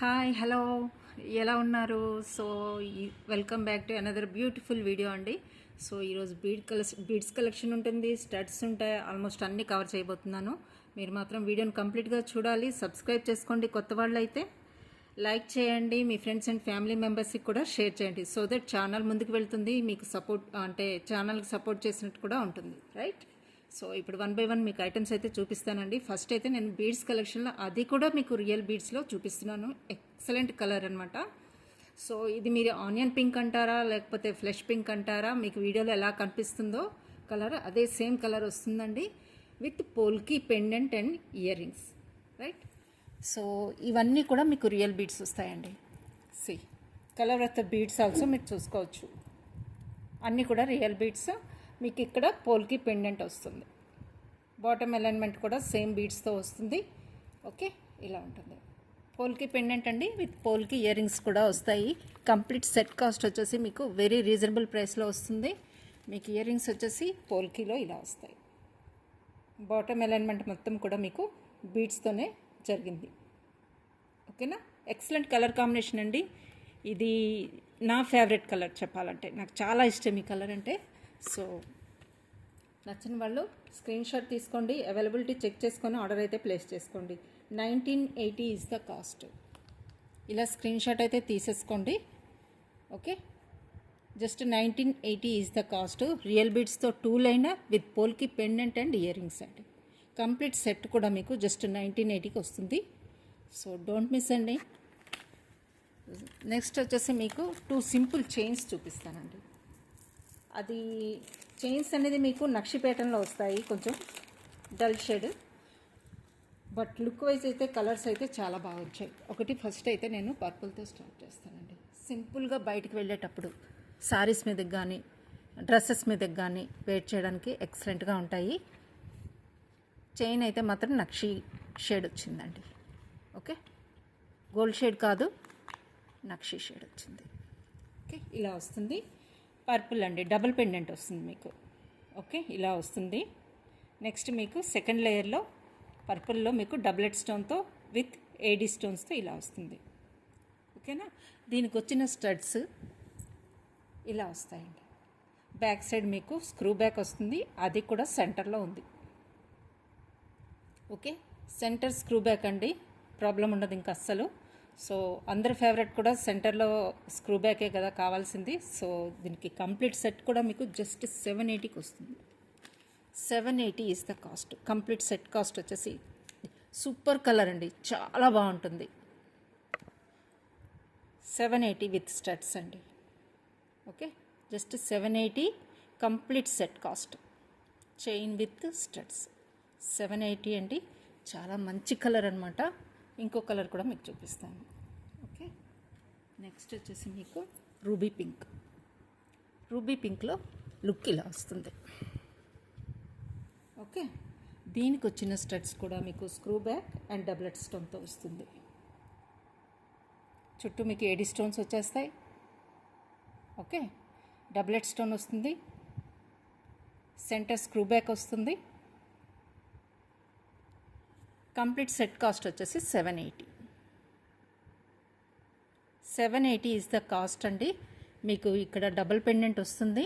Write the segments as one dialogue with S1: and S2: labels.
S1: Hi hello ఎలా ఉన్నారు? So welcome back to another beautiful video అండి. సో ఈరోజు బీడ్స్ కలెక్షన్ ఉంటుంది, స్టడ్స్ ఉంటాయి, ఆల్మోస్ట్ అన్నీ కవర్ చేయబోతున్నాను. మీరు మాత్రం వీడియోని కంప్లీట్గా చూడాలి. సబ్స్క్రైబ్ చేసుకోండి, కొత్త వాళ్ళు అయితే లైక్ చేయండి, మీ ఫ్రెండ్స్ అండ్ ఫ్యామిలీ మెంబర్స్కి కూడా షేర్ చేయండి. సో దట్ ఛానల్ ముందుకు వెళ్తుంది, మీకు సపోర్ట్ అంటే ఛానల్కి సపోర్ట్ చేసినట్టు కూడా ఉంటుంది, రైట్? సో ఇప్పుడు వన్ బై వన్ మీకు ఐటమ్స్ అయితే చూపిస్తానండి. ఫస్ట్ అయితే నేను బీడ్స్ కలెక్షన్లో అది కూడా మీకు రియల్ బీడ్స్లో చూపిస్తున్నాను. ఎక్సలెంట్ కలర్ అనమాట. సో ఇది మీరు ఆనియన్ పింక్ అంటారా లేకపోతే ఫ్లెష్ పింక్ అంటారా, మీకు వీడియోలో ఎలా కనిపిస్తుందో కలర్ అదే సేమ్ కలర్ వస్తుందండి, with polki pendant and earrings, right? So ఇవన్నీ కూడా మీకు రియల్ బీడ్స్ వస్తాయండి. See colour of the beads also మీరు చూసుకోవచ్చు, అన్నీ కూడా రియల్ బీడ్స్. మీకు ఇక్కడ పోల్కి పెండెంట్ వస్తుంది, బాటమ్ అలైన్మెంట్ కూడా సేమ్ బీడ్స్తో వస్తుంది. ఓకే, ఇలా ఉంటుంది పోల్కి పెండెంట్ అండి, విత్ పోల్కి ఇయర్ రింగ్స్ కూడా వస్తాయి. కంప్లీట్ సెట్ కాస్ట్ వచ్చేసి మీకు వెరీ రీజనబుల్ ప్రైస్లో వస్తుంది. మీకు ఇయర్ రింగ్స్ వచ్చేసి పోల్కీలో ఇలా వస్తాయి. బాటమ్ అలైన్మెంట్ మొత్తం కూడా మీకు బీడ్స్తోనే జరిగింది. ఓకేనా? ఎక్సలెంట్ కలర్ కాంబినేషన్ అండి. ఇది నా ఫేవరెట్ కలర్ చెప్పాలంటే, నాకు చాలా ఇష్టం ఈ కలర్ అంటే. సో నచ్చిన వాళ్ళు స్క్రీన్ షాట్ తీసుకోండి, అవైలబిలిటీ చెక్ చేసుకొని ఆర్డర్ అయితే ప్లేస్ చేసుకోండి. 1980 ఈజ్ ద కాస్ట్. ఇలా స్క్రీన్ షాట్ అయితే తీసేసుకోండి. Okay, just 1980 is the cost. Real బీడ్స్తో 2 line with polki pendant and earrings అండి. కంప్లీట్ సెట్ కూడా మీకు జస్ట్ 1980కి వస్తుంది. సో డోంట్ మిస్ అండి. నెక్స్ట్ వచ్చేసి మీకు 2 సింపుల్ చైన్స్ చూపిస్తానండి. అది చైన్స్ అనేది మీకు నక్షి ప్యాటర్న్లో వస్తాయి, కొంచెం dull shade, but look wise అయితే కలర్స్ అయితే చాలా బాగా వచ్చాయి. ఒకటి ఫస్ట్ అయితే నేను పర్పుల్తో స్టార్ట్ చేస్తానండి. సింపుల్గా బయటికి వెళ్ళేటప్పుడు శారీస్ మీదకి కానీ డ్రెస్సెస్ మీదకి కానీ వేర్ చేయడానికి ఎక్సలెంట్గా ఉంటాయి. చైన్ అయితే మాత్రం నక్షి షేడ్ వచ్చిందండి. ఓకే, గోల్డ్ షేడ్ కాదు, నక్షి షేడ్ వచ్చింది. ఓకే, ఇలా వస్తుంది. పర్పుల్ అండి, డబుల్ పెండెంట్ వస్తుంది మీకు. ఓకే, ఇలా వస్తుంది. నెక్స్ట్ మీకు సెకండ్ లేయర్లో పర్పుల్లో మీకు డబులెట్ స్టోన్తో విత్ ఏడీ స్టోన్స్తో ఇలా వస్తుంది. ఓకేనా? దీనికి వచ్చిన స్టడ్స్ ఇలా వస్తాయండి. బ్యాక్ సైడ్ మీకు స్క్రూ బ్యాక్ వస్తుంది, అది కూడా సెంటర్లో ఉంది. ఓకే, సెంటర్ స్క్రూ బ్యాక్ అండి, ప్రాబ్లం ఉండదు ఇంకా అస్సలు. సో అందరి ఫేవరెట్ కూడా సెంటర్లో స్క్రూ బ్యాకే కదా కావాల్సింది. సో దీనికి కంప్లీట్ సెట్ కూడా మీకు జస్ట్ 780కి వస్తుంది. 780 is the cost. Complete set cost వచ్చేసి సూపర్ కలర్ అండి, చాలా బాగుంటుంది. 780 విత్ స్టడ్స్ అండి. Okay, just 780 complete set cost, chain with studs. 780 అండి, చాలా మంచి కలర్ అనమాట. ఇంకో కలర్ కూడా మీకు చూపిస్తాను. ఓకే, నెక్స్ట్ వచ్చేసి మీకు రూబీ పింక్. రూబీ పింక్లో లుక్ ఇలా వస్తుంది. ఓకే, దీనికి వచ్చిన స్టడ్స్ కూడా మీకు స్క్రూ బ్యాక్ అండ్ డబులెట్ స్టోన్తో వస్తుంది. చుట్టూ మీకు ఏడీ స్టోన్స్ వచ్చేస్తాయి. ఓకే, డబులెట్ స్టోన్ వస్తుంది, సెంటర్ స్క్రూ బ్యాక్ వస్తుంది. కంప్లీట్ సెట్ కాస్ట్ వచ్చేసి 780. 780 ఈజ్ ద కాస్ట్ అండి. మీకు ఇక్కడ డబుల్ పెండెంట్ వస్తుంది,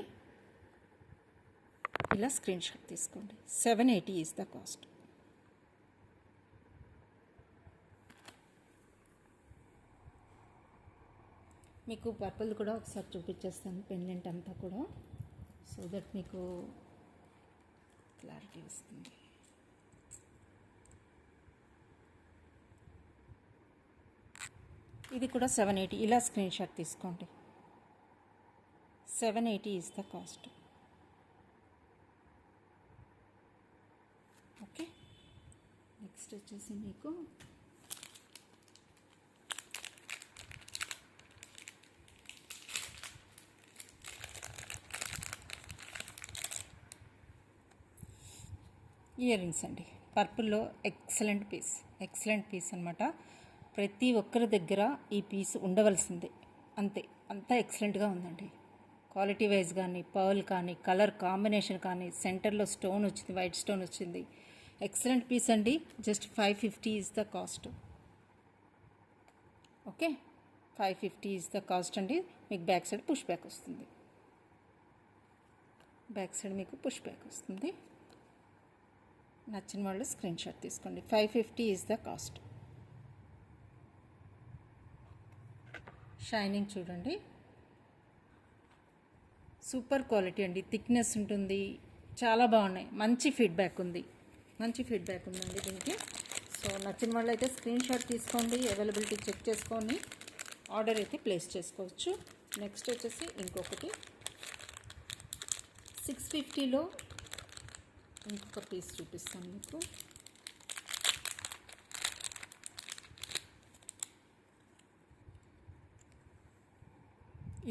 S1: ఇలా స్క్రీన్ షాట్ తీసుకోండి. 780 ఈజ్ ద కాస్ట్. మీకు పర్పుల్ కూడా ఒకసారి చూపించేస్తాను, పెండెంట్ అంతా కూడా, సో దట్ మీకు క్లారిటీ వస్తుంది. ఇది కూడా 780, ఇలా స్క్రీన్ షాట్ తీసుకోండి. 780 is the cost. Okay, next వచ్చేసి మీకు ఇయర్ రింగ్స్ అండి. పర్పుల్లో ఎక్సలెంట్ పీస్ అనమాట. ప్రతి ఒక్కరి దగ్గర ఈ పీస్ ఉండవలసిందే, అంతే, అంతా ఎక్సలెంట్గా ఉందండి. క్వాలిటీ వైజ్ కానీ, పర్ల్ కానీ, కలర్ కాంబినేషన్ కానీ, సెంటర్లో స్టోన్ వచ్చింది, వైట్ స్టోన్ వచ్చింది. ఎక్సలెంట్ పీస్ అండి. Just 550 is the cost. Okay, 550 is the cost అండి. మీకు బ్యాక్ సైడ్ పుష్ బ్యాక్ వస్తుంది. బ్యాక్ సైడ్ మీకు పుష్ బ్యాక్ వస్తుంది. నచ్చిన వాళ్ళు స్క్రీన్ షాట్ తీసుకోండి. 550 ఈజ్ ద కాస్ట్. షైనింగ్ చూడండి, సూపర్ క్వాలిటీ అండి. థిక్నెస్ ఉంటుంది, చాలా బాగున్నాయి. మంచి ఫీడ్బ్యాక్ ఉందండి దీనికి. సో నచ్చిన వాళ్ళు అయితే స్క్రీన్ షాట్ తీసుకోండి, అవైలబిలిటీ చెక్ చేసుకొని ఆర్డర్ అయితే ప్లేస్ చేసుకోవచ్చు. నెక్స్ట్ వచ్చేసి ఇంకొకటి 650లో ఇంకొక పీస్ చూపిస్తాను మీకు.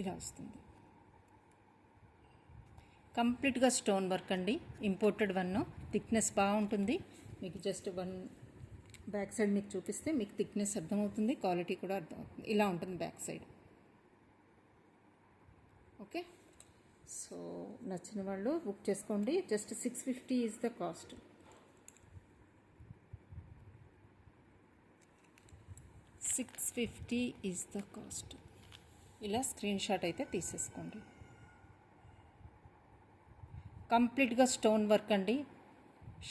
S1: ఇలా వస్తుంది, కంప్లీట్గా స్టోన్ వర్క్ అండి. ఇంపోర్టెడ్ వన్, థిక్నెస్ బాగుంటుంది. మీకు జస్ట్ వన్ బ్యాక్ సైడ్ మీకు చూపిస్తే మీకు థిక్నెస్ అర్థమవుతుంది, క్వాలిటీ కూడా అర్థమవుతుంది. ఇలా ఉంటుంది బ్యాక్ సైడ్. ఓకే, సో నచ్చిన వాళ్ళు బుక్ చేసుకోండి. Just 650 is the cost. $650 is the cost. ఇలా స్క్రీన్ షాట్ అయితే తీసేసుకోండి. కంప్లీట్గా స్టోన్ వర్క్ అండి.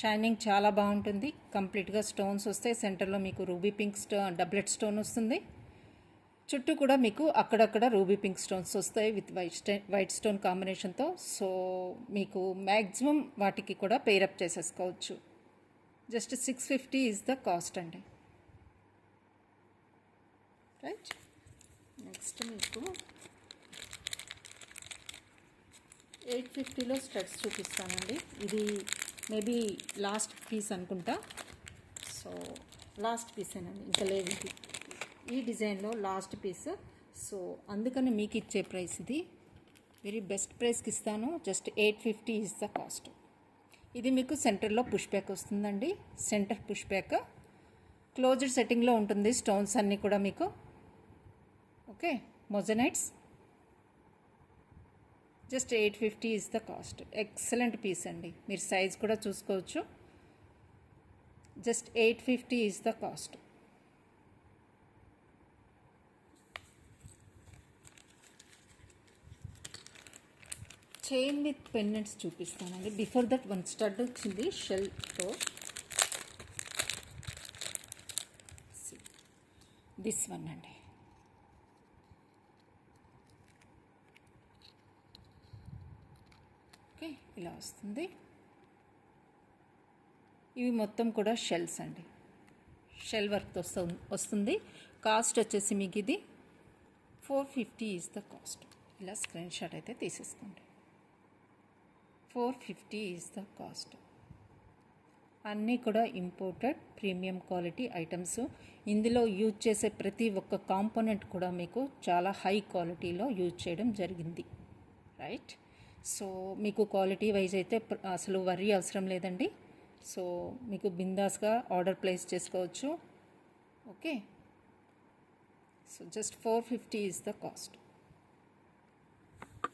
S1: షైనింగ్ చాలా బాగుంటుంది. కంప్లీట్గా స్టోన్స్ వస్తాయి. సెంటర్లో మీకు రూబీ పింక్ డబ్లెట్ స్టోన్ వస్తుంది. చుట్టూ కూడా మీకు అక్కడక్కడ రూబీ పింక్ స్టోన్స్ వస్తాయి విత్ వైట్ స్టోన్ కాంబినేషన్తో. సో మీకు మ్యాక్సిమం వాటికి కూడా పేరప్ చేసేసుకోవచ్చు. జస్ట్ 650 ఈజ్ ద కాస్ట్ అండి. రైట్, నెక్స్ట్ మీకు 850లో స్టడ్స్ చూపిస్తానండి. ఇది మేబీ లాస్ట్ పీస్ అనుకుంటా. సో లాస్ట్ పీసేనండి, ఇంకా లేదు. ఇది ఈ డిజైన్లో లాస్ట్ పీస్. సో అందుకని మీకు ఇచ్చే ప్రైస్ ఇది వెరీ బెస్ట్ ప్రైస్కి ఇస్తాను. Just 850 is the cost. ఇది మీకు సెంటర్లో పుష్ బ్యాక్ వస్తుందండి. సెంటర్ పుష్ బ్యాక్ క్లోజ్డ్ సెట్టింగ్లో ఉంటుంది. స్టోన్స్ అన్నీ కూడా మీకు okay, moissanites. Just 850 is the cost. Excellent piece అండి, మీరు సైజ్ కూడా చూసుకోవచ్చు. Just 850 is the cost. Chain with pendants చూపిస్తానండి. బిఫోర్ దట్ వన్ స్టడ్ వచ్చింది షెల్తో. దిస్ వన్ అండి. ఓకే, ఇలా వస్తుంది. ఇవి మొత్తం కూడా షెల్స్ అండి. షెల్ వర్క్తో వస్తుంది. కాస్ట్ వచ్చేసి మీకు ఇది 450 ఈజ్ ద కాస్ట్. ఇలా స్క్రీన్ షాట్ అయితే తీసేసుకోండి. 450 ఈజ్ ద కాస్ట్. అన్నీ కూడా ఇంపోర్టెడ్ ప్రీమియం క్వాలిటీ ఐటమ్స్. ఇందులో యూజ్ చేసే ప్రతి ఒక్క కాంపోనెంట్ కూడా మీకు చాలా హై క్వాలిటీలో యూజ్ చేయడం జరిగింది. రైట్, సో మీకు క్వాలిటీ వైజ్ అయితే అసలు వరీ అవసరం లేదండి. సో మీకు బిందాస్గా ఆర్డర్ ప్లేస్ చేసుకోవచ్చు. Okay, so just 450 is the cost.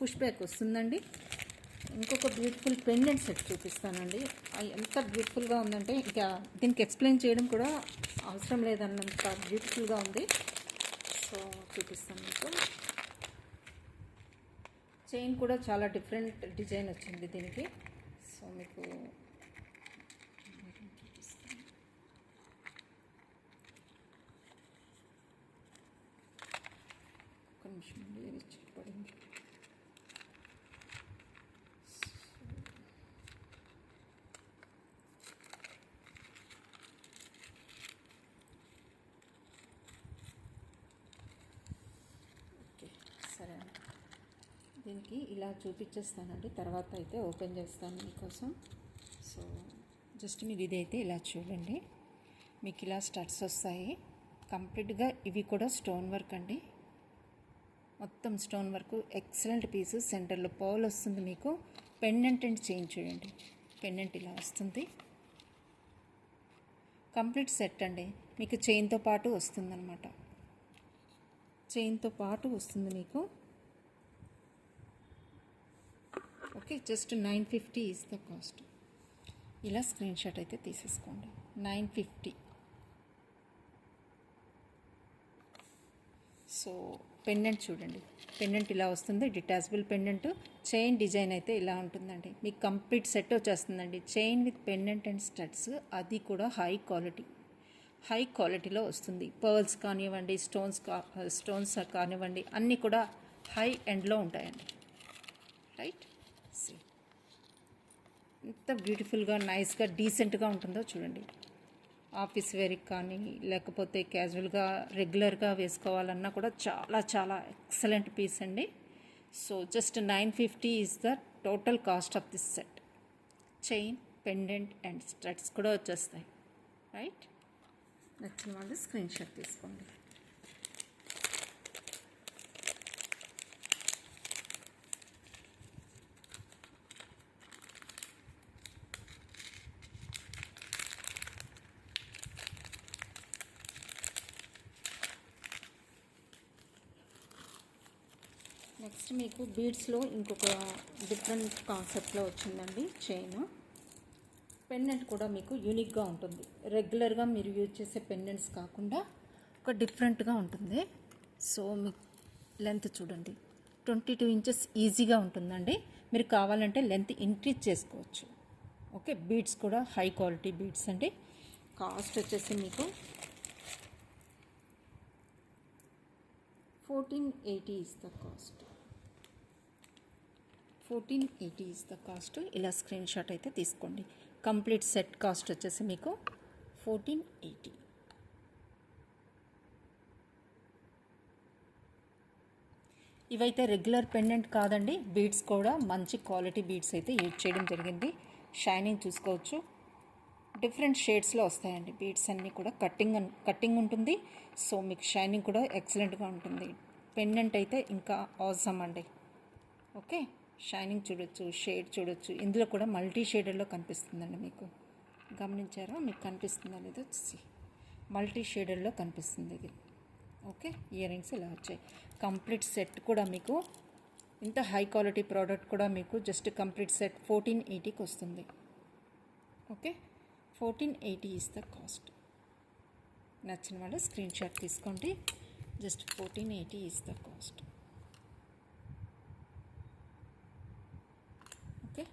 S1: Push back వస్తుందండి. ఇంకొక బ్యూటిఫుల్ పెండెంట్ సెట్ చూపిస్తానండి. ఎంత బ్యూటిఫుల్గా ఉందంటే ఇక దీనికి ఎక్స్ప్లెయిన్ చేయడం కూడా అవసరం లేదన్నంత బ్యూటిఫుల్గా ఉంది. సో చూపిస్తాను మీకు. చైన్ కూడా చాలా డిఫరెంట్ డిజైన్ వచ్చింది దీనికి. సో మీకు ఒక నిమిషం పడింది. సరే, దీనికి ఇలా చూపించేస్తానండి. తర్వాత అయితే ఓపెన్ చేస్తాను మీకోసం. సో జస్ట్ మీరు ఇదైతే ఇలా చూడండి. మీకు ఇలా స్టడ్స్ వస్తాయి కంప్లీట్గా. ఇవి కూడా స్టోన్ వర్క్ అండి, మొత్తం స్టోన్ వర్క్. Excellent piece. సెంటర్లో పర్ల్ వస్తుంది మీకు. పెండెంట్ అండ్ చైన్ చూడండి. పెండెంట్ ఇలా వస్తుంది. కంప్లీట్ సెట్ అండి. మీకు చైన్తో పాటు వస్తుందన్నమాట. చైన్తో పాటు వస్తుంది మీకు. Okay, just 950 is the cost. ఇలా స్క్రీన్ షాట్ అయితే తీసేసుకోండి. 950. సో పెండెంట్ చూడండి, పెండెంట్ ఇలా వస్తుంది, డిటాచబుల్ పెండెంట్. చైన్ డిజైన్ అయితే ఇలా ఉంటుందండి. మీకు కంప్లీట్ సెట్ వచ్చేస్తుందండి, chain with pendant and studs. అది కూడా హై క్వాలిటీలో వస్తుంది. పర్ల్స్ కానివ్వండి, స్టోన్స్ కానివ్వండి, అన్నీ కూడా హై ఎండ్లో ఉంటాయండి. రైట్, సి ఎంత బ్యూటిఫుల్గా, నైస్గా, డీసెంట్గా ఉంటుందో చూడండి. ఆఫీస్ వేర్కి కానీ లేకపోతే క్యాజువల్గా రెగ్యులర్గా వేసుకోవాలన్నా కూడా చాలా చాలా ఎక్సలెంట్ పీస్ అండి. So just 950 is the total cost of this set. Chain, pendant and studs కూడా వచ్చేస్తాయి. రైట్, నచ్చిన వాళ్ళు స్క్రీన్ షాట్ తీసుకోండి. నెక్స్ట్ మీకు బీడ్స్లో ఇంకొక డిఫరెంట్ కాన్సెప్ట్లో వచ్చిందండి చైన్. పెండెంట్ కూడా మీకు యూనిక్గా ఉంటుంది. రెగ్యులర్గా మీరు యూజ్ చేసే పెండెంట్స్ కాకుండా ఒక డిఫరెంట్గా ఉంటుంది. సో మీకు లెంత్ చూడండి, 22 ఇంచెస్ ఈజీగా ఉంటుందండి. మీరు కావాలంటే లెంత్ ఇంక్రీజ్ చేసుకోవచ్చు. ఓకే, బీడ్స్ కూడా హై క్వాలిటీ బీడ్స్ అండి. కాస్ట్ వచ్చేసి మీకు 1480 is the cost. 1480 is the cost. ఇలా స్క్రీన్ షాట్ అయితే తీసుకోండి. కంప్లీట్ సెట్ కాస్ట్ వచ్చేసి మీకు 1480. ఇవైతే రెగ్యులర్ పెండెంట్ కాదండి, బీడ్స్ కూడా మంచి క్వాలిటీ బీడ్స్ అయితే యూజ్ చేయడం జరిగింది. షైనింగ్ చూసుకోవచ్చు, డిఫరెంట్ షేడ్స్లో వస్తాయండి బీడ్స్ అన్నీ కూడా. కట్టింగ్ ఉంటుంది. సో మీకు షైనింగ్ కూడా ఎక్సలెంట్గా ఉంటుంది. పెండెంట్ అయితే ఇంకా ఆసమ్ అండి. ఓకే, షైనింగ్ చూడొచ్చు, షేడ్ చూడొచ్చు. ఇందులో కూడా మల్టీ షేడెడ్లో కనిపిస్తుందండి. మీకు గమనించారా? మీకు కనిపిస్తుందా లేదో వచ్చి మల్టీ షేడెడ్లో కనిపిస్తుంది ఇది. ఓకే, ఇయర్ రింగ్స్ ఇలా వచ్చాయి. కంప్లీట్ సెట్ కూడా మీకు ఇంత హై క్వాలిటీ ప్రోడక్ట్ కూడా మీకు జస్ట్ కంప్లీట్ సెట్ 1480కి వస్తుంది. Okay, 1480 is the cost. నచ్చిన వాళ్ళు స్క్రీన్ షాట్ తీసుకోండి. Just 1480 is the cost. Okay,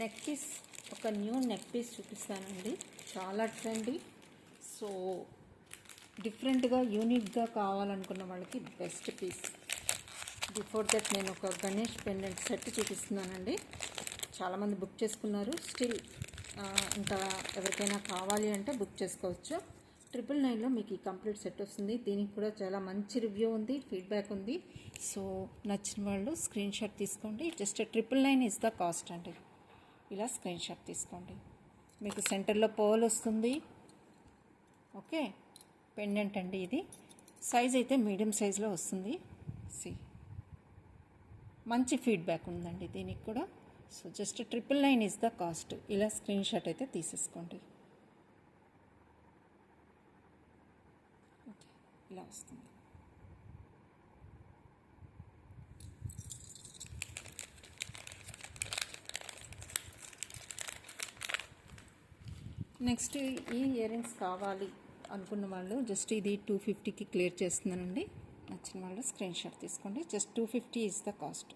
S1: neck piece, ఒక న్యూ నెక్ పీస్ చూపిస్తానండి. చాలా ట్రెండీ. సో డిఫరెంట్గా యూనిక్గా కావాలనుకున్న వాళ్ళకి బెస్ట్ పీస్. బిఫోర్ దట్ నేను ఒక గణేష్ పెండెంట్ సెట్ చూపిస్తున్నానండి. చాలామంది బుక్ చేసుకున్నారు. స్టిల్ ఇంకా ఎవరికైనా కావాలి అంటే బుక్ చేసుకోవచ్చు. 999లో మీకు ఈ కంప్లీట్ సెట్ వస్తుంది. దీనికి కూడా చాలా మంచి రివ్యూ ఉంది, ఫీడ్బ్యాక్ ఉంది. సో నచ్చిన వాళ్ళు స్క్రీన్ షాట్ తీసుకోండి. జస్ట్ 999 ఇస్ ద కాస్ట్ అండి. ఇలా స్క్రీన్ షాట్ తీసుకోండి. మీకు సెంటర్లో పర్ల్ వస్తుంది. ఓకే, పెండెంట్ అండి ఇది. సైజ్ అయితే మీడియం సైజులో వస్తుంది. సి మంచి ఫీడ్బ్యాక్ ఉందండి దీనికి కూడా. So just 999 is the cost. ఇలా స్క్రీన్ షాట్ అయితే తీసేసుకోండి. ఓకే, ఇలా వస్తుంది. నెక్స్ట్ ఈ ఇయర్ రింగ్స్ కావాలి అనుకున్న వాళ్ళు జస్ట్ ఇది 250కి క్లియర్ చేస్తున్నానండి. నచ్చిన వాళ్ళు స్క్రీన్ షాట్ తీసుకోండి. Just 250 is the cost.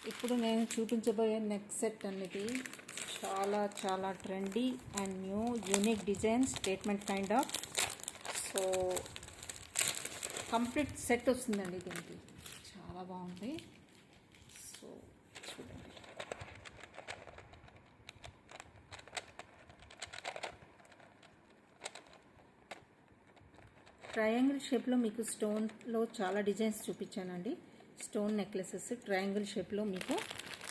S1: ఇప్పుడు నేను చూపించబోయే నెక్ సెట్ అనేది చాలా చాలా trendy and new unique design, statement kind of. So complete set వస్తుందండి దీనికి. చాలా బాగుంది. సో చూడండి, ట్రయాంగిల్ షేప్లో మీకు స్టోన్లో చాలా డిజైన్స్ చూపించానండి. స్టోన్ నెక్లెసెస్ ట్రయాంగిల్ షేప్లో మీకు.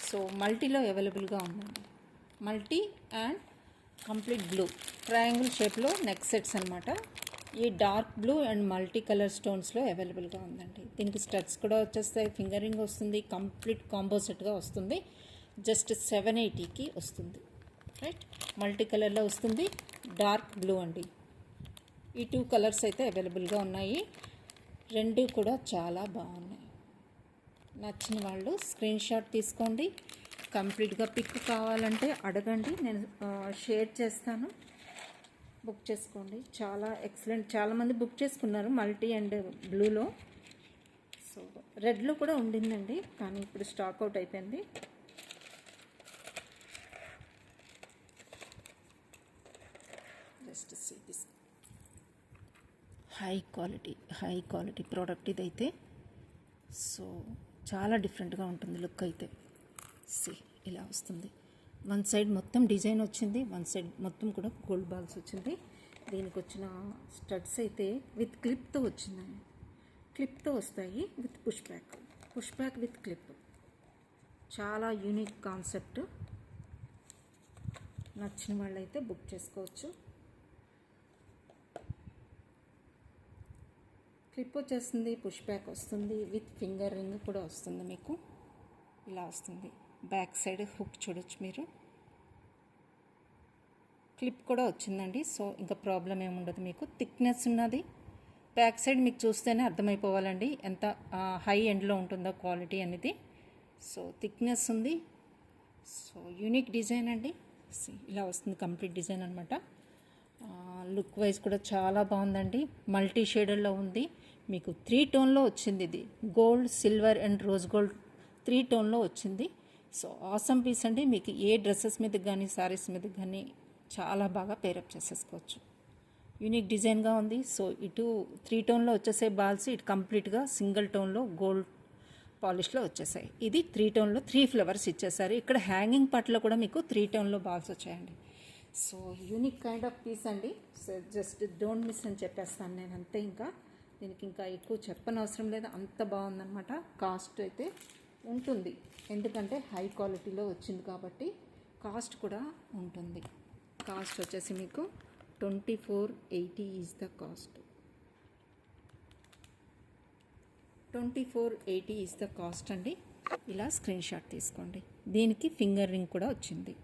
S1: సో మల్టీలో అవైలబుల్గా ఉందండి. Multi and complete blue triangle షేప్లో నెక్ సెట్స్ అనమాట. ఈ dark blue and multi colour స్టోన్స్లో అవైలబుల్గా ఉందండి. దీనికి స్టడ్స్ కూడా వచ్చేస్తాయి, ఫింగరింగ్ వస్తుంది, కంప్లీట్ కాంబో సెట్గా వస్తుంది. జస్ట్ 780కి వస్తుంది. రైట్, మల్టీ కలర్లో వస్తుంది. డార్క్ బ్లూ అండి. ఈ 2 కలర్స్ అయితే అవైలబుల్గా ఉన్నాయి. రెండు కూడా చాలా బాగున్నాయి. నచ్చిన వాళ్ళు స్క్రీన్ షాట్ తీసుకోండి. కంప్లీట్గా పిక్ కావాలంటే అడగండి, నేను షేర్ చేస్తాను. బుక్ చేసుకోండి. చాలా ఎక్సలెంట్. చాలామంది బుక్ చేసుకున్నారు మల్టీ అండ్ బ్లూలో. సో రెడ్లో కూడా ఉండిందండి, కానీ ఇప్పుడు స్టాక్ అవుట్ అయిపోయింది. Just see this high quality product ఇదైతే. సో చాలా డిఫరెంట్గా ఉంటుంది లుక్ అయితే. సి ఇలా వస్తుంది. వన్ సైడ్ మొత్తం డిజైన్ వచ్చింది, వన్ సైడ్ మొత్తం కూడా గోల్డ్ బాల్స్ వచ్చింది. దీనికి వచ్చిన స్టడ్స్ అయితే విత్ క్లిప్తో వచ్చిందండి. క్లిప్తో వస్తాయి with push back with clip. చాలా యూనిక్ కాన్సెప్ట్. నచ్చిన వాళ్ళైతే బుక్ చేసుకోవచ్చు. క్లిప్ వచ్చేస్తుంది, పుష్ బ్యాక్ వస్తుంది, విత్ ఫింగర్ రింగ్ కూడా వస్తుంది. మీకు ఇలా వస్తుంది. బ్యాక్ సైడ్ హుక్ చూడొచ్చు మీరు. క్లిప్ కూడా వచ్చిందండి. సో ఇంకా ప్రాబ్లం ఏముండదు మీకు. థిక్నెస్ ఉన్నది. బ్యాక్ సైడ్ మీకు చూస్తేనే అర్థమైపోవాలండి ఎంత హై ఎండ్లో ఉంటుందో క్వాలిటీ అనేది. సో థిక్నెస్ ఉంది. సో యూనిక్ డిజైన్ అండి. ఇలా వస్తుంది కంప్లీట్ డిజైన్ అనమాట. లుక్ వైజ్ కూడా చాలా బాగుందండి. మల్టీ షేడర్లో ఉంది. మీకు 3 టోన్లో వచ్చింది. ఇది gold, silver and rose gold 3 టోన్లో వచ్చింది. సో ఆసమ్ పీస్ అండి. మీకు ఏ డ్రెస్సెస్ మీద కానీ శారీస్ మీద కానీ చాలా బాగా పేరప్ చేసేసుకోవచ్చు. యూనిక్ డిజైన్గా ఉంది. సో ఇటు 3 టోన్లో వచ్చేసే బాల్స్, ఇటు కంప్లీట్గా సింగిల్ టోన్లో గోల్డ్ పాలిష్లో వచ్చేసాయి. ఇది 3 టోన్లో 3 ఫ్లవర్స్ ఇచ్చేసారు. ఇక్కడ హ్యాంగింగ్ పార్ట్లో కూడా మీకు 3 టోన్లో బాల్స్ వచ్చాయండి. So unique kind of piece అండి. సో జస్ట్ డోంట్ మిస్ అని చెప్పేస్తాను నేను అంతే. ఇంకా దీనికి ఇంకా ఎక్కువ చెప్పనవసరం లేదు, అంత బాగుందన్నమాట. కాస్ట్ అయితే ఉంటుంది, ఎందుకంటే హై క్వాలిటీలో వచ్చింది కాబట్టి కాస్ట్ కూడా ఉంటుంది. కాస్ట్ వచ్చేసి మీకు 2480 is the cost. 2480 is the cost అండి. ఇలా స్క్రీన్ షాట్ తీసుకోండి. దీనికి ఫింగర్ రింగ్ కూడా వచ్చింది.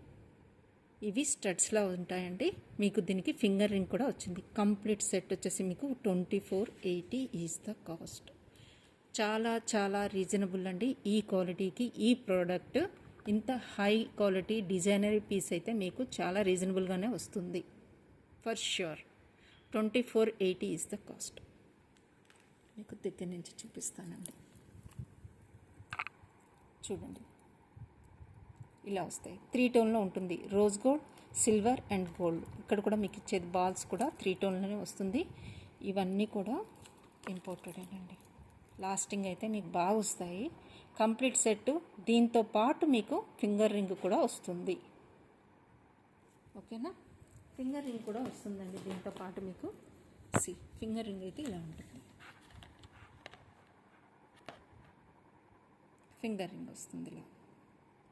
S1: ఇవి స్టడ్స్లో ఉంటాయండి. మీకు దీనికి ఫింగర్ రింగ్ కూడా వచ్చింది. కంప్లీట్ సెట్ వచ్చేసి మీకు 2480 ఈజ్ ద కాస్ట్. చాలా చాలా రీజనబుల్ అండి. ఈ క్వాలిటీకి ఈ ప్రోడక్ట్ ఇంత హై క్వాలిటీ డిజైనరీ పీస్ అయితే మీకు చాలా రీజనబుల్గానే వస్తుంది for sure. 2480 is the cost. మీకు దగ్గర నుంచి చూపిస్తానండి. చూడండి ఇలా వస్తాయి. 3 టోన్లో ఉంటుంది. Rose gold, silver and gold. ఇక్కడ కూడా మీకు ఇచ్చేది బాల్స్ కూడా 3 టోన్లోనే వస్తుంది. ఇవన్నీ కూడా ఇంపోర్టెడేనండి. లాస్టింగ్ అయితే మీకు బాగా వస్తాయి. Complete set. దీంతో పాటు మీకు ఫింగర్ రింగ్ కూడా వస్తుంది. ఓకేనా? ఫింగర్ రింగ్ కూడా వస్తుందండి దీంతో పాటు మీకు. ఫింగర్ రింగ్ అయితే ఇలా ఉంటుంది. ఫింగర్ రింగ్ వస్తుంది ఇలా.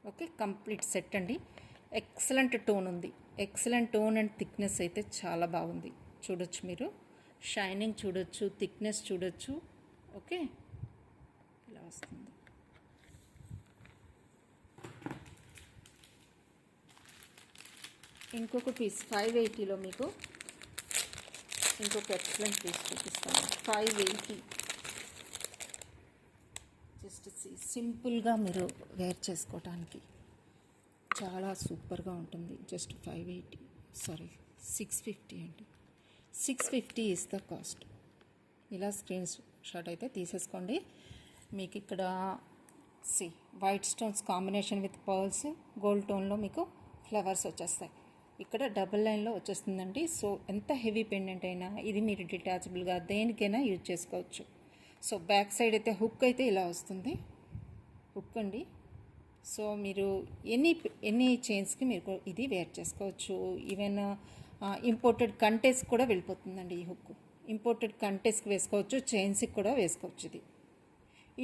S1: ఓకే, కంప్లీట్ సెట్ అండి. ఎక్సలెంట్ టోన్ ఉంది. ఎక్సలెంట్ టోన్ అండ్ థిక్నెస్ అయితే చాలా బాగుంది. చూడొచ్చు మీరు. షైనింగ్ చూడొచ్చు, థిక్నెస్ చూడొచ్చు. ఓకే, ఇలా వస్తుంది. ఇంకొక పీస్ 580లో మీకు ఇంకొక ఎక్సలెంట్ పీస్ చూపిస్తాను. 580 జస్ట్ సింపుల్గా మీరు వేర్ చేసుకోవటానికి చాలా సూపర్గా ఉంటుంది. జస్ట్ 650 అండి. 650 ఈజ్ ద కాస్ట్. ఇలా స్క్రీన్ షాట్ అయితే తీసేసుకోండి. మీకు ఇక్కడ white stones combination with pearls, gold టోన్లో మీకు ఫ్లవర్స్ వచ్చేస్తాయి. ఇక్కడ డబుల్ లైన్లో వచ్చేస్తుందండి. సో ఎంత హెవీ పెండెంట్ అయినా ఇది మీరు డిటాచబుల్గా దేనికైనా యూజ్ చేసుకోవచ్చు. సో బ్యాక్ సైడ్ అయితే హుక్ అయితే ఇలా వస్తుంది. హుక్ అండి. సో మీరు ఎన్ని చైన్స్కి మీరు ఇది వేర్ చేసుకోవచ్చు. ఈవెన్ ఇంపోర్టెడ్ కంటెస్కి కూడా వెళ్ళిపోతుందండి ఈ హుక్. ఇంపోర్టెడ్ కంటెస్కి వేసుకోవచ్చు, చైన్స్కి కూడా వేసుకోవచ్చు.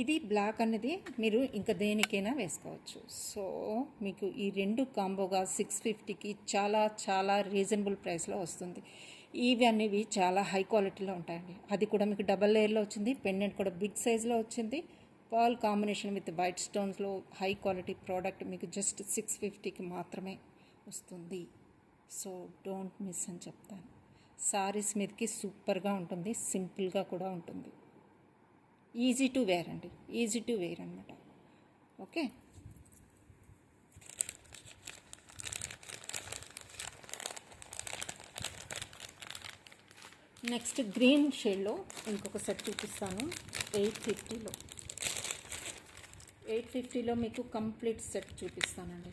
S1: ఇది బ్లాక్ అనేది మీరు ఇంకా దేనికైనా వేసుకోవచ్చు. సో మీకు ఈ రెండు కాంబోగా 650కి చాలా చాలా రీజనబుల్ ప్రైస్లో వస్తుంది. ఇవి అనేవి చాలా హై క్వాలిటీలో ఉంటాయండి. అది కూడా మీకు డబల్ లేయర్లో వచ్చింది. పెండెంట్ కూడా బిగ్ సైజ్లో వచ్చింది. పర్ల్ కాంబినేషన్ విత్ వైట్ స్టోన్స్లో హై క్వాలిటీ ప్రోడక్ట్ మీకు జస్ట్ 650కి మాత్రమే వస్తుంది. సో డోంట్ మిస్ అని చెప్తాను. సారీస్ మీదకి సూపర్గా ఉంటుంది, సింపుల్గా కూడా ఉంటుంది. ఈజీ టు వేర్ అండి, ఈజీ టు వేర్ అనమాట. ఓకే, నెక్స్ట్ గ్రీన్ షేడ్లో ఇంకొక సెట్ చూపిస్తాను. 850లో 850లో మీకు కంప్లీట్ సెట్ చూపిస్తానండి.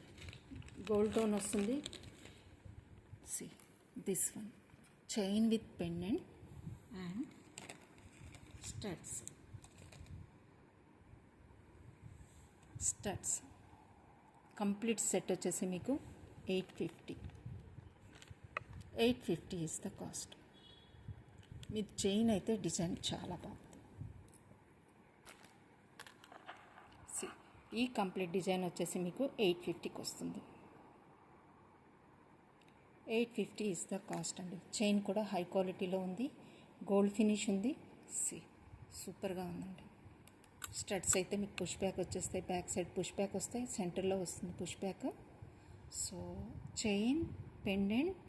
S1: గోల్డ్ టోన్ వస్తుంది. See this one, chain with pendant and studs. Complete set వచ్చేసి మీకు 850 is the cost. Me chain అయితే డిజైన్ చాలా బాగుంది. ఈ కంప్లీట్ డిజైన్ వచ్చేసి మీకు 850కి వస్తుంది. 850 ఇస్ ద కాస్ట్ అండి. చైన్ కూడా హై క్వాలిటీలో ఉంది, గోల్డ్ ఫినిష్ ఉంది. సూపర్గా ఉందండి. స్టడ్స్ అయితే మీకు పుష్ బ్యాక్ వచ్చేస్తాయి, బ్యాక్ సైడ్ పుష్ బ్యాక్ వస్తాయి, సెంటర్లో వస్తుంది push back. So chain, pendant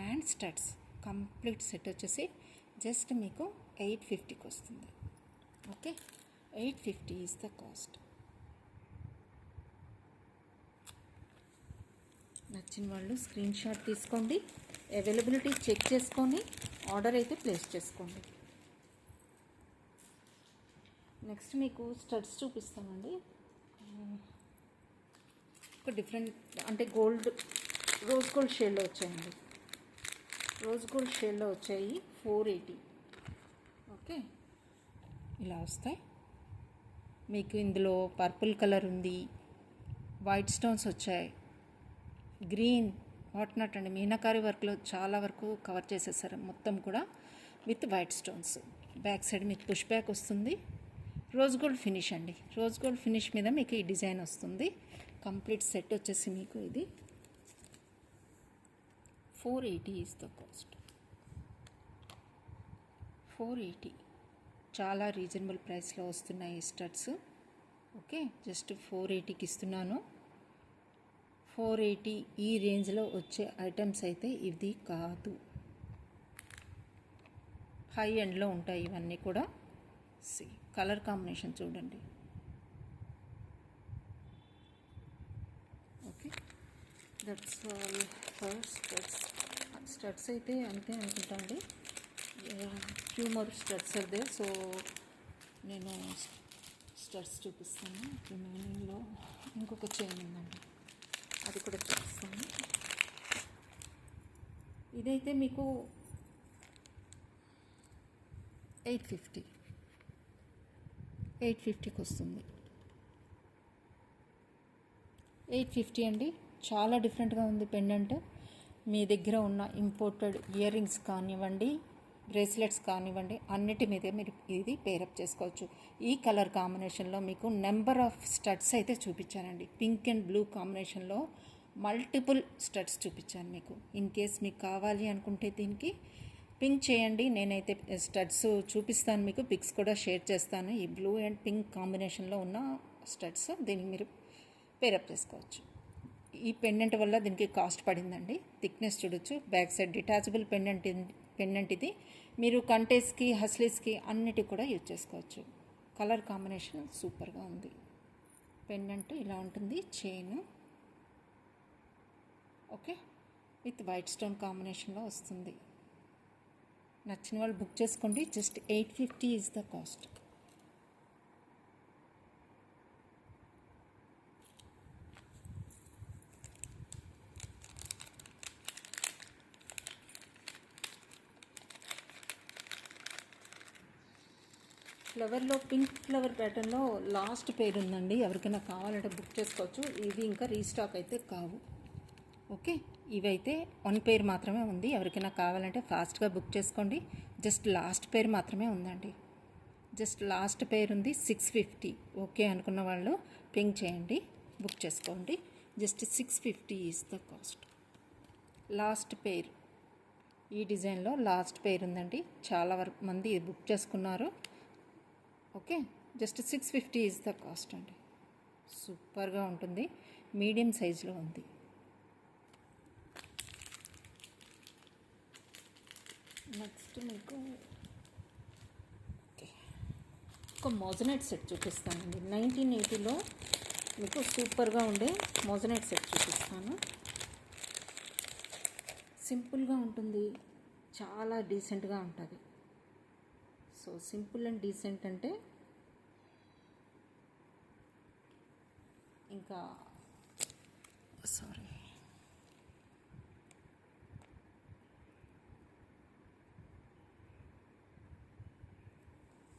S1: and studs complete set వచ్చేసి జస్ట్ మీకు 850కి వస్తుంది. Okay, 850 is the cost. నచ్చిన వాళ్ళు స్క్రీన్ షాట్ తీసుకోండి, అవైలబిలిటీ చెక్ చేసుకొని ఆర్డర్ అయితే ప్లేస్ చేసుకోండి. నెక్స్ట్ మీకు స్టడ్స్ చూపిస్తానండి. ఒక డిఫరెంట్ అంటే రోజ్ గోల్డ్ షేడ్లో వచ్చాయండి. రోజ్ గోల్డ్ షేడ్లో వచ్చాయి 480. ఓకే, ఇలా వస్తాయి మీకు. ఇందులో పర్పుల్ కలర్ ఉంది, వైట్ స్టోన్స్ వచ్చాయి, గ్రీన్ వాట్ నాట్ అండి. మీనాకారి వర్క్లో చాలా వరకు కవర్ చేసేసారు మొత్తం కూడా with white stones. Back side మీకు పుష్ బ్యాక్ వస్తుంది. రోజ్ గోల్డ్ ఫినిష్ అండి, రోజ్ గోల్డ్ ఫినిష్ మీద మీకు ఈ డిజైన్ వస్తుంది. కంప్లీట్ సెట్ వచ్చేసి మీకు ఇది 480 ఈజ్ ద కాస్ట్. 480 చాలా రీజనబుల్ ప్రైస్లో వస్తున్నాయి ఈ స్టడ్స్. ఓకే, జస్ట్ 480కి ఇస్తున్నాను. 480 ఈ రేంజ్లో వచ్చే ఐటమ్స్ అయితే ఇది కాదు, హై ఎండ్లో ఉంటాయి ఇవన్నీ కూడా. కలర్ కాంబినేషన్ చూడండి. Okay, that's all for studs అయితే అంతే అనుకుంటా అండి. Few more studs are there. So నేను స్టడ్స్ చూపిస్తాను. రిమైనింగ్లో ఇంకొక చైన్ ఉందండి, అది కూడా చూపిస్తాను. ఇదైతే మీకు 850కి వస్తుంది. 850 అండి. చాలా డిఫరెంట్గా ఉంది పెండెంట్. మీ దగ్గర ఉన్న ఇంపోర్టెడ్ ఇయర్ రింగ్స్ కానివ్వండి, బ్రేస్లెట్స్ కానివ్వండి, అన్నిటి మీదే మీరు ఇది పేరప్ చేసుకోవచ్చు. ఈ కలర్ కాంబినేషన్లో మీకు నెంబర్ ఆఫ్ స్టడ్స్ అయితే చూపించానండి. పింక్ అండ్ బ్లూ కాంబినేషన్లో మల్టిపుల్ స్టడ్స్ చూపించాను మీకు. ఇన్ కేస్ మీకు కావాలి అనుకుంటే దీనికి పింక్ చేయండి, నేనైతే స్టడ్స్ చూపిస్తాను మీకు, పిక్స్ కూడా షేర్ చేస్తాను. ఈ బ్లూ అండ్ పింక్ కాంబినేషన్లో ఉన్న స్టడ్స్ దీనికి మీరు పేరప్ చేసుకోవచ్చు. ఈ పెండెంట్ వల్ల దీనికి కాస్ట్ పడిందండి. థిక్నెస్ చూడొచ్చు. బ్యాక్ సైడ్ డిటాచబుల్ పెండెంట్ ఇది. మీరు కంటేస్కి, హస్లీస్కి అన్నిటి కూడా యూజ్ చేసుకోవచ్చు. కలర్ కాంబినేషన్ సూపర్గా ఉంది. పెండెంట్ ఇలా ఉంటుంది, chain okay with white stone కాంబినేషన్లో వస్తుంది. నచ్చిన వాళ్ళు బుక్ చేసుకోండి. Just 850 is the cost. ఫ్లవర్లో పింక్ ఫ్లవర్ ప్యాటర్న్లో లాస్ట్ పేరు ఉందండి. ఎవరికైనా కావాలంటే బుక్ చేసుకోవచ్చు. ఇవి ఇంకా రీస్టాక్ అయితే కావు. ఓకే, ఇవైతే 1 పేరు మాత్రమే ఉంది. ఎవరికైనా కావాలంటే ఫాస్ట్గా బుక్ చేసుకోండి. జస్ట్ లాస్ట్ పేరు మాత్రమే ఉందండి. జస్ట్ లాస్ట్ పేరు ఉంది 650. ఓకే అనుకున్న వాళ్ళు పింక్ చేయండి, బుక్ చేసుకోండి. Just 650 is the cost. Last పేరు ఈ డిజైన్లో లాస్ట్ పేరు ఉందండి. చాలా వరకు మంది బుక్ చేసుకున్నారు. Okay, just 650 is the cost అండి. సూపర్గా ఉంటుంది. మీడియం సైజులో ఉంది. నెక్స్ట్ మీకు ఒక మోజనైట్ సెట్ చూపిస్తానండి. 1980లో మీకు సూపర్గా ఉండే మోజనైట్ సెట్ చూపిస్తాను. సింపుల్గా ఉంటుంది, చాలా డీసెంట్గా ఉంటుంది. సో సింపుల్ అండ్ డీసెంట్ అంటే ఇంకా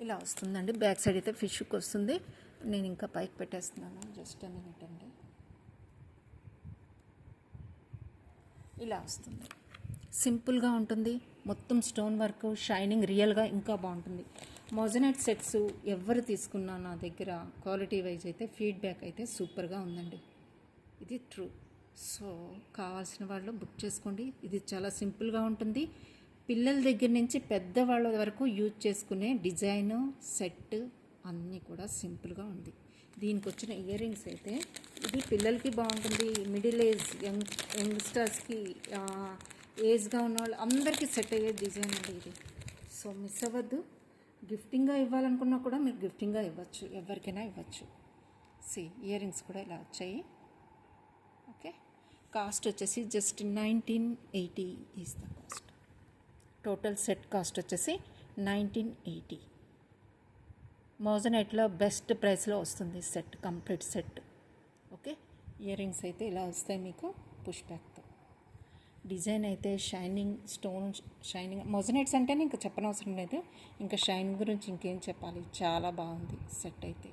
S1: ఇలా వస్తుందండి. బ్యాక్ సైడ్ అయితే ఫిష్కి వస్తుంది. నేను ఇంకా పైకి పెట్టేస్తున్నాను, జస్ట్ మినిట్ అండి. ఇలా వస్తుంది, సింపుల్గా ఉంటుంది. మొత్తం స్టోన్ వర్క్, షైనింగ్ రియల్గా ఇంకా బాగుంటుంది. మోజనైట్ సెట్స్ ఎవరు తీసుకున్నా నా దగ్గర క్వాలిటీ వైజ్ అయితే ఫీడ్బ్యాక్ అయితే సూపర్గా ఉందండి. ఇది ట్రూ. సో కావాల్సిన వాళ్ళు బుక్ చేసుకోండి. ఇది చాలా సింపుల్గా ఉంటుంది. పిల్లల దగ్గర నుంచి పెద్దవాళ్ళ వరకు యూజ్ చేసుకునే డిజైన్ సెట్ అన్నీ కూడా సింపుల్గా ఉంది. దీనికి వచ్చిన ఇయర్ రింగ్స్ అయితే ఇది పిల్లలకి బాగుంటుంది, మిడిల్ ఏజ్ యంగ్స్టర్స్కి, ఏజ్గా ఉన్న వాళ్ళు అందరికీ సెట్ అయ్యే డిజైన్ అండి ఇది. సో మిస్ అవ్వద్దు. గిఫ్టింగ్గా ఇవ్వాలనుకున్నా కూడా మీరు గిఫ్టింగ్గా ఇవ్వచ్చు, ఎవరికైనా ఇవ్వచ్చు. ఇయర్ రింగ్స్ కూడా ఇలా వచ్చాయి. ఓకే, కాస్ట్ వచ్చేసి just 1980 is the cost. Total set cost వచ్చేసి 1980. మోజనైట్లో బెస్ట్ ప్రైస్లో వస్తుంది set, complete set. Okay, ear rings అయితే ఇలా వస్తాయి మీకు పుష్ బ్యాక్తో. డిజైన్ అయితే షైనింగ్, స్టోన్ షైనింగ్. మోజనైట్స్ అంటేనే ఇంకా చెప్పనవసరం లేదు. ఇంకా షైనింగ్ గురించి ఇంకేం చెప్పాలి, చాలా బాగుంది సెట్ అయితే.